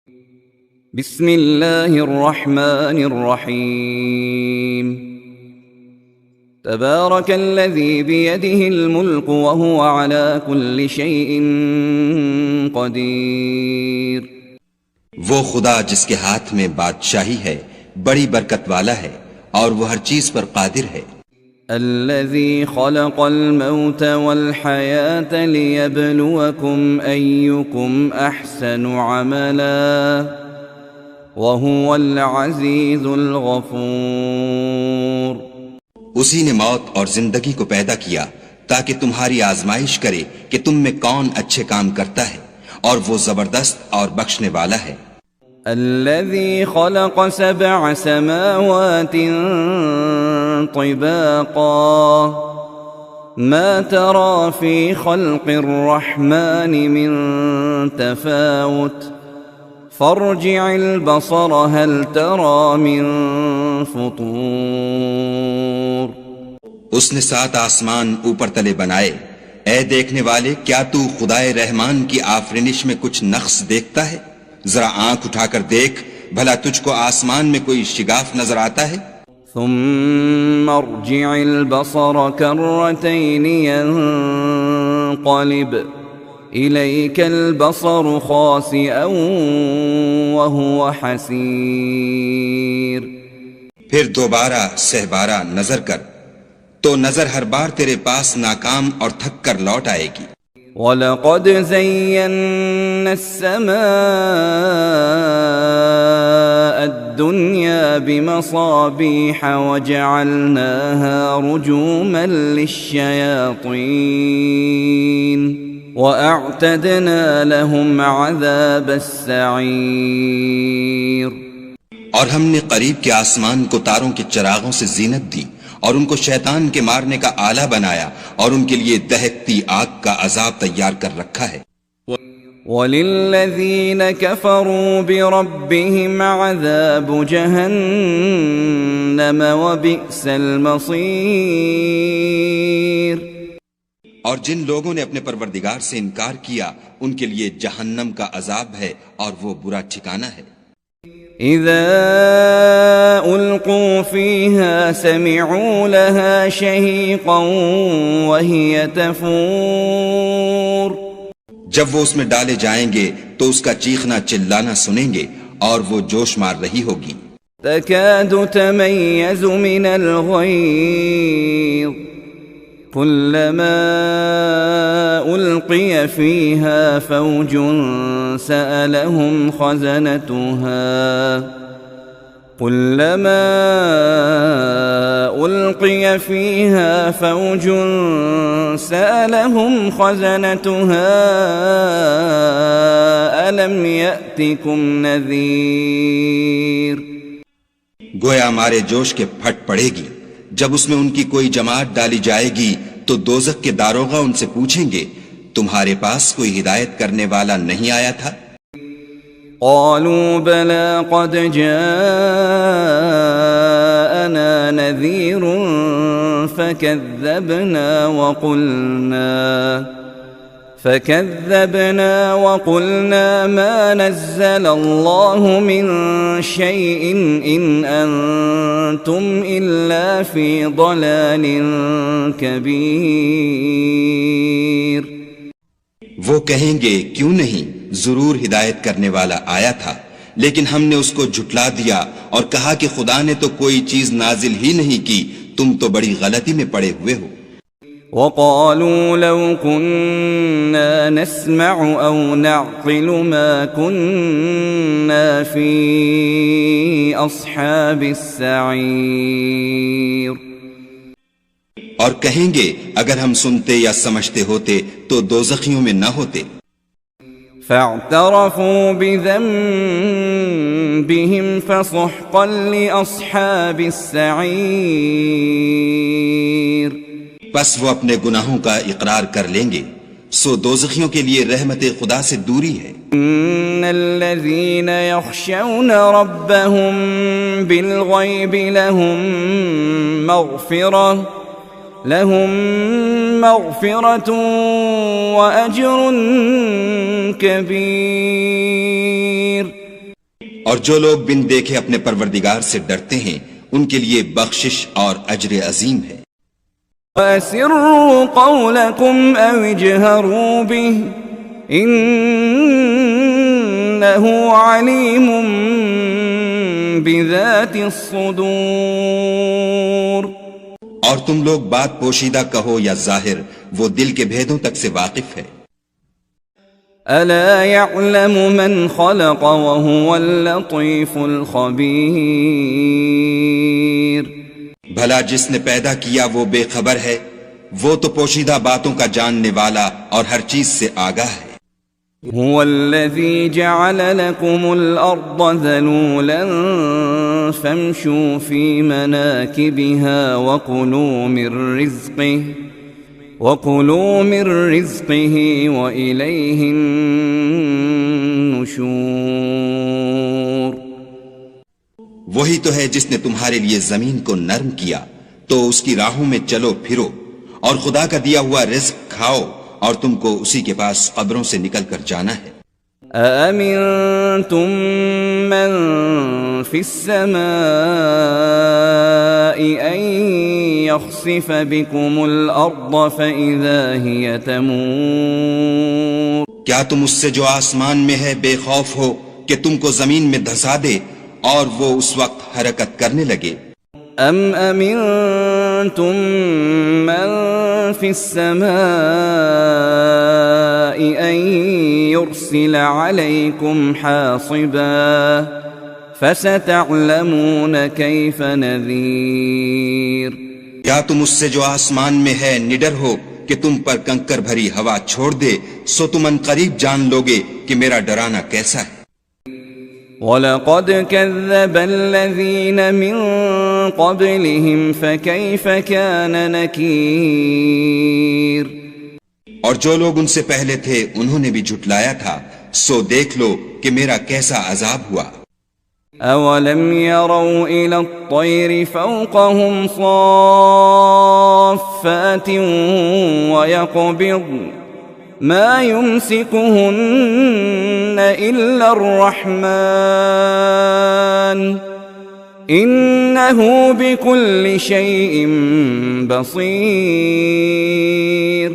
بسم اللہ الرحمن الرحیم تبارک الذی بیدہ الملک وہو علی کل شیء قدیر۔ وہ خدا جس کے ہاتھ میں بادشاہی ہے بڑی برکت والا ہے اور وہ ہر چیز پر قادر ہے۔ الذی خلق الموت والحیاة لیبلوکم ایکم احسن عملا وَهُوَ الْعَزِيزُ الْغَفُورُ۔ اسی نے موت اور زندگی کو پیدا کیا تاکہ تمہاری آزمائش کرے کہ تم میں کون اچھے کام کرتا ہے، اور وہ زبردست اور بخشنے والا ہے۔ الذي خلق 7 سماوات طباقا ما ترى في خلق الرحمن من تفاوت فارجع البصر هل ترى من فطور۔ اس نے 7 آسمان اوپر تلے بنائے، اے دیکھنے والے کیا تو خدائے رحمان کی آفرینش میں کچھ نقص دیکھتا ہے؟ ذرا آنکھ اٹھا کر دیکھ، بھلا تجھ کو آسمان میں کوئی شگاف نظر آتا ہے؟ ثم ارجع البصر كرتين ينقلب إليك البصر خاسئا وهو حسير۔ پھر دوبارہ سہبارہ نظر کر تو نظر ہر بار تیرے پاس ناکام اور تھک کر لوٹ آئے گی۔ وَلَقَدْ زَيَّنَّا السَّمَاءَ الدُّنْيَا بِمَصَابِيحَ وَجَعَلْنَاهَا رُجُومًا لِلشَّيَاطِينِ وَأَعْتَدْنَا لَهُمْ عَذَابَ السَّعِيرِ۔ اور ہم نے قریب کے آسمان کو تاروں کے چراغوں سے زینت دی اور ان کو شیطان کے مارنے کا آلہ بنایا، اور ان کے لیے دہکتی آگ کا عذاب تیار کر رکھا ہے۔ وَلِلَّذِينَ كَفَرُوا بِرَبِّهِمْ عَذَابُ جَهَنَّمَ وَبِئْسَ الْمَصِيرُ۔ اور جن لوگوں نے اپنے پروردگار سے انکار کیا ان کے لیے جہنم کا عذاب ہے اور وہ برا ٹھکانہ ہے۔ اذا القوا فيها سمعوا لها شهيقا وهي تفور۔ جب وہ اس میں ڈالے جائیں گے تو اس کا چیخنا چلانا سنیں گے اور وہ جوش مار رہی ہوگی۔ تكاد تميز من الغيظ كلما ألقي فيها فوج سألهم خزنتها ألم يأتكم نذير۔ گویا مارے جوش کے پھٹ پڑے گی جب اس میں ان کی کوئی جماعت ڈالی جائے گی تو دوزخ کے داروغہ ان سے پوچھیں گے تمہارے پاس کوئی ہدایت کرنے والا نہیں آیا تھا؟ قالوا بلى قد جاءنا نذير فكذبنا وقلنا ما نزل الله من شيء إن أنتم إلا في ضلال كبير۔ وہ کہیں گے کیوں نہیں، ضرور ہدایت کرنے والا آیا تھا، لیکن ہم نے اس کو جھٹلا دیا اور کہا کہ خدا نے تو کوئی چیز نازل ہی نہیں کی، تم تو بڑی غلطی میں پڑے ہوئے ہو۔ وقالوا لو كنا نسمع أو نعقل ما كنا في أصحاب السعير۔ اور کہیں گے اگر ہم سنتے یا سمجھتے ہوتے تو دوزخیوں میں نہ ہوتے۔ فاعترفوا بذنبهم فسحقا لأصحاب السعير۔ پس وہ اپنے گناہوں کا اقرار کر لیں گے، سو دوزخیوں کے لیے رحمت خدا سے دوری ہے۔ ان الذين يخشون ربهم بالغيب لهم مغفرة وأجر كبير۔ اور جو لوگ بن دیکھے اپنے پروردگار سے ڈرتے ہیں ان کے لیے بخشش اور اجر عظیم ہے۔ وَأَسِرُّوا قَوْلَكُمْ أَوِ اجْهَرُوا بِهِ إِنَّهُ عَلِيمٌ بِذَاتِ الصُّدُورِ۔ اور تم لوگ بات پوشیدہ کہو یا ظاہر، وہ دل کے بھیدوں تک سے واقف ہے۔ أَلَا يَعْلَمُ مَنْ خَلَقَ وَهُوَ اللَّطِيفُ الْخَبِيرُ۔ بھلا جس نے پیدا کیا وہ بے خبر ہے، وہ تو پوشیدہ باتوں کا جاننے والا اور ہر چیز سے آگاہ ہے۔ هو الذي جعل لكم الأرض ذلولا فامشوا في مناكبها وكلوا من رزقه وإليه النشور۔ وہی تو ہے جس نے تمہارے لیے زمین کو نرم کیا تو اس کی راہوں میں چلو پھرو، اور خدا کا دیا ہوا رزق کھاؤ، اور تم کو اسی کے پاس قبروں سے نکل کر جانا ہے۔ أَأَمِنْتُمْ مَنْ فِي السَّمَاءِ أَنْ يَخْسِفَ بِكُمُ الْأَرْضَ فَإِذَا هِيَ تَمُورُ۔ کیا تم اس سے جو آسمان میں ہے بے خوف ہو کہ تم کو زمین میں دھسا دے اور وہ اس وقت حرکت کرنے لگے؟ أَمْ أَمِنْتُمْ مَنْ فِي السَّمَاءِ أَنْ يُرْسِلَ عَلَيْكُمْ حَاصِبًا فَسَتَعْلَمُونَ كَيْفَ نَذِيرٌ۔ کیا تم اس سے جو آسمان میں ہے نڈر ہو کہ تم پر کنکر بھری ہوا چھوڑ دے، سو تم ان قریب جان لوگے کہ میرا ڈرانا کیسا ہے۔ وَلَقَدْ كَذَّبَ الَّذِينَ مِن قَبْلِهِمْ فَكَيْفَ كَانَ نَكِيرٌ۔ اور جو لوگ ان سے پہلے تھے انہوں نے بھی جھٹلایا تھا، سو دیکھ لو کہ میرا کیسا عذاب ہوا۔ أَوَلَمْ يَرَوْا إِلَى الطَّيْرِ فَوْقَهُمْ صَافَّاتٍ وَيَقْبِضْنَ مَا يُمْسِكُهُنَّ إِلَّا الرَّحْمَنُ إِنَّهُ بِكُلِّ شَيْءٍ بَصِيرٌ۔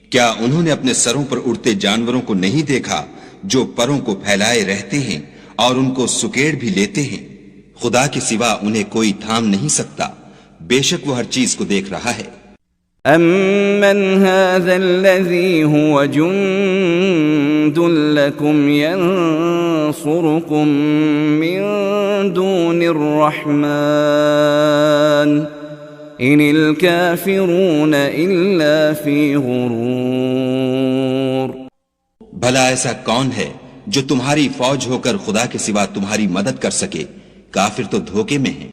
کیا انہوں نے اپنے سروں پر اڑتے جانوروں کو نہیں دیکھا جو پروں کو پھیلائے رہتے ہیں اور ان کو سکیڑ بھی لیتے ہیں؟ خدا کے سوا انہیں کوئی تھام نہیں سکتا، بے شک وہ ہر چیز کو دیکھ رہا ہے۔ أَمَّنْ هَذَا الَّذِي هُوَ جُنْدٌ لَكُمْ يَنْصُرُكُمْ مِنْ دُونِ الرَّحْمَنِ إِنِ الْكَافِرُونَ إِلَّا فِي غُرُورٍ۔ بھلا ایسا کون ہے جو تمہاری فوج ہو کر خدا کے سوا تمہاری مدد کر سکے؟ کافر تو دھوکے میں ہیں۔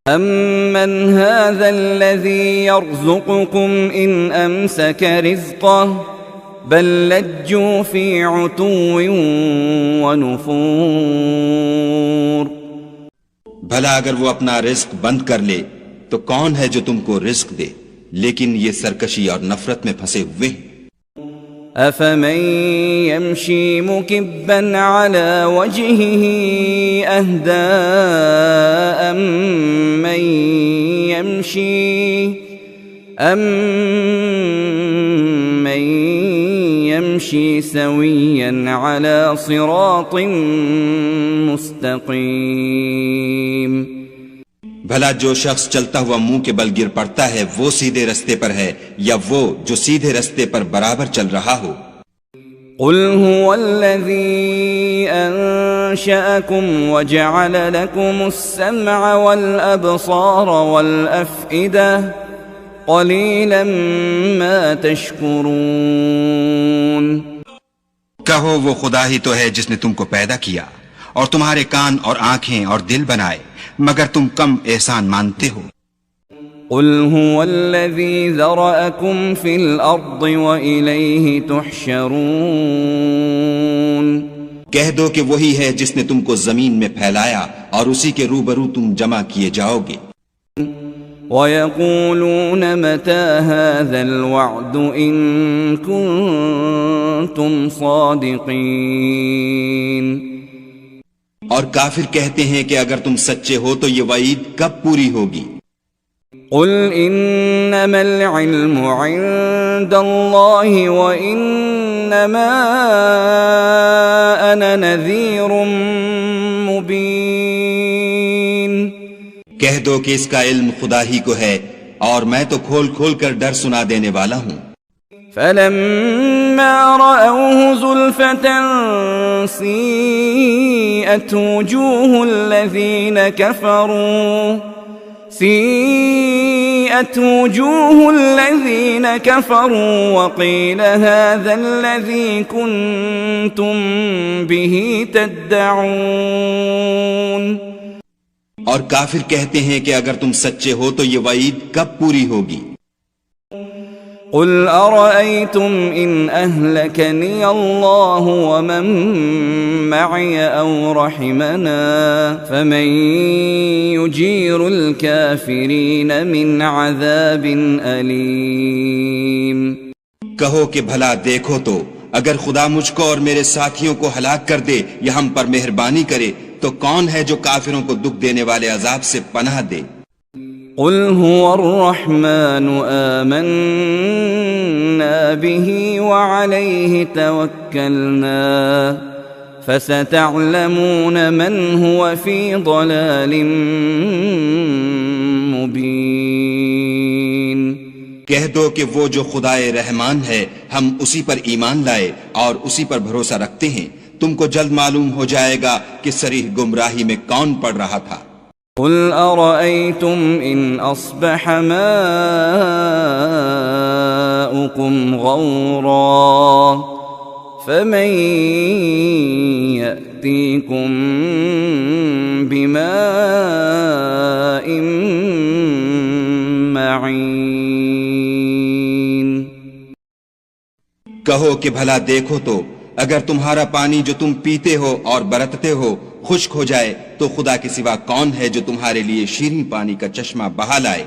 أَمَّنْ هَذَا الَّذِي يَرْزُقُكُمْ إِنْ أَمْسَكَ رِزْقَهُ بَلْ لَجُّوا فِي عُتُوٍّ وَنُفُورٍ۔ بھلا اگر وہ اپنا رزق بند کر لے تو کون ہے جو تم کو رزق دے، لیکن یہ سرکشی اور نفرت میں پھنسے ہوئے ہیں۔ أَفَمَن يَمْشِي مُكِبًّا عَلَى وَجْهِهِ أَهْدَىٰ أَمَّن يَمْشِي سَوِيًّا عَلَى صِرَاطٍ مُسْتَقِيمٍ۔ بھلا جو شخص چلتا ہوا منہ کے بل گر پڑتا ہے وہ سیدھے رستے پر ہے، یا وہ جو سیدھے رستے پر برابر چل رہا ہو؟ قُلْ هُوَ الَّذِي أَنشَأَكُمْ وَجَعَلَ لَكُمُ السَّمْعَ وَالْأَبْصَارَ وَالْأَفْئِدَةَ قَلِيلًا مَا تَشْكُرُونَ۔ کہو وہ خدا ہی تو ہے جس نے تم کو پیدا کیا اور تمہارے کان اور آنکھیں اور دل بنائے، مگر تم کم احسان مانتے ہو۔ قُلْ هُوَ الَّذِي ذَرَأَكُمْ فِي الْأَرْضِ وَإِلَيْهِ تُحْشَرُونَ۔ کہہ دو کہ وہی ہے جس نے تم کو زمین میں پھیلایا اور اسی کے روبرو تم جمع کیے جاؤ گے۔ وَيَقُولُونَ مَتَى هَذَا الْوَعْدُ إِن كُنتُمْ صَادِقِينَ۔ اور کافر کہتے ہیں کہ اگر تم سچے ہو تو یہ وعید کب پوری ہوگی؟ قل انما العلم عند الله وانما انا نذير مبين. کہہ دو کہ اس کا علم خدا ہی کو ہے اور میں تو کھول کھول کر ڈر سنا دینے والا ہوں. فلما رأوه زلفة سيئت وجوه الذين كفروا وقيل هذا الذي كنتم به تدعون. اور کافر کہتے ہیں کہ اگر تم سچے ہو تو یہ وعید کب پوری ہوگی؟ قل أرأيتم إن أهلكني الله ومن معي أو رحمنا فمن يجير الكافرين من عذاب أليم. کہو کہ بھلا دیکھو تو اگر خدا مجھ کو اور میرے ساتھیوں کو ہلاک کر دے یا ہم پر مہربانی کرے تو کون ہے جو کافروں کو دکھ دینے والے عذاب سے پناہ دے؟ قل هو الرحمن آمنا به وعليه توكلنا فستعلمون من هو في ضلال مبين. کہہ دو کہ وہ جو خدائے رحمان ہے ہم اسی پر ایمان لائے اور اسی پر بھروسہ رکھتے ہیں، تم کو جلد معلوم ہو جائے گا کہ صریح گمراہی میں کون پڑ رہا تھا. قل أرأيتم إن أصبح ماؤكم غورا فمن يأتيكم بماء معين. کہو کہ بھلا دیکھو تو اگر تمہارا پانی جو تم پیتے ہو اور برتتے ہو خشک ہو جائے تو خدا کے سوا کون ہے جو تمہارے لیے شیریں پانی کا چشمہ بہا لائے؟